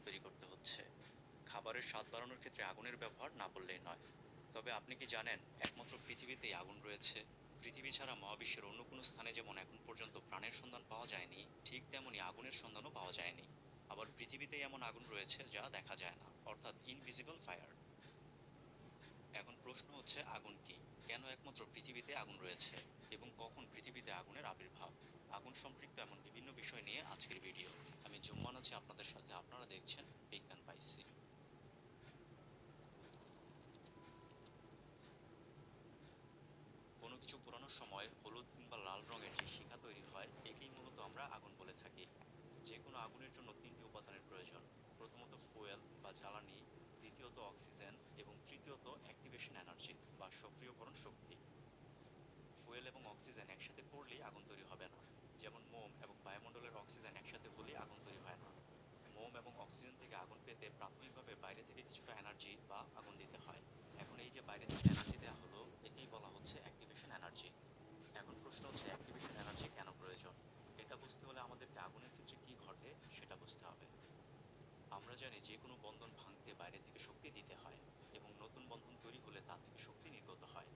তৈরি করতে হচ্ছে। খাবারের স্বাদ বাড়ানোর ক্ষেত্রে আগুনের ব্যবহার না বললেই নয়। তবে আপনি কি জানেন, একমাত্র পৃথিবীতেই আগুন রয়েছে? পৃথিবী ছাড়া মহাবিশ্বের অন্য কোনো স্থানে যেমন এখন পর্যন্ত প্রাণের সন্ধান পাওয়া যায়নি, ঠিক তেমনি আগুনের সন্ধানও পাওয়া যায়নি। আবার পৃথিবীতেই এমন আগুন রয়েছে যা দেখা যায় না, অর্থাৎ ইনভিজিবল ফায়ার। এখন প্রশ্ন হচ্ছে, আগুন কি? কেন একমাত্র পৃথিবীতে আগুন রয়েছে? এবং কখন পৃথিবীতে আগুনের আবির্ভাব? আগুন সম্পৃক্ত এমন বিভিন্ন বিষয় নিয়ে আজকের ভিডিও। আমি জুম্মান আছি আপনাদের সাথে, আপনারা দেখছেন বিজ্ঞান পাইসি। কোনো কিছু পোড়ানোর সময় হলুদ কিংবা লাল রঙের যে শিখা তৈরি হয়, একেই মূলত আমরা আগুন বলে থাকি। যে কোনো আগুনের জন্য তিনটি উপাদানের প্রয়োজন। প্রথমত ফুয়েল বা জ্বালানি, দ্বিতীয়ত অক্সিজেন এবং তৃতীয়ত অ্যাক্টিভেশন এনার্জি বা সক্রিয়করণ শক্তি। ফুয়েল এবং অক্সিজেন একসাথে পড়লেই আগুন তৈরি হবে না। যেমন মোম এবং বায়ুমণ্ডলের অক্সিজেন একসাথে হলেই আগুন তৈরি হয় না। মোম এবং অক্সিজেন থেকে আগুন পেতে প্রাথমিকভাবে বাইরে থেকে কিছুটা এনার্জি বা আগুন দিতে হয়। এখন এই যে বাইরে থেকে এনার্জি দেওয়া হলো, একেই বলা হচ্ছে অ্যাক্টিভেশন এনার্জি। এখন প্রশ্ন হচ্ছে, অ্যাক্টিভেশন এনার্জি কেন প্রয়োজন? এটা বুঝতে হলে আমাদেরকে আগুনের ক্ষেত্রে কি ঘটে সেটা বুঝতে হবে। আমরা জানি যে কোনো বন্ধন ভাঙতে বাইরে থেকে শক্তি দিতে হয়, এবং নতুন বন্ধন তৈরি হলে তা থেকে শক্তি নির্গত হয়।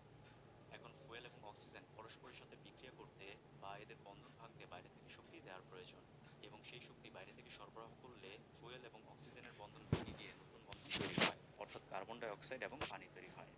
এখন ফুয়েল এবং অক্সিজেন পরস্পরের সাথে বিক্রিয়া করতে বা এদের বন্ধন ভাঙতে বাইরে থেকে শক্তি দেওয়ার প্রয়োজন, এবং সেই শক্তি বাইরে থেকে সরবরাহ করলে ফুয়েল এবং অক্সিজেনের বন্ধন ভেঙে গিয়ে নতুন বন্ধন তৈরি হয়, অর্থাৎ কার্বন ডাই অক্সাইড এবং পানি তৈরি হয়।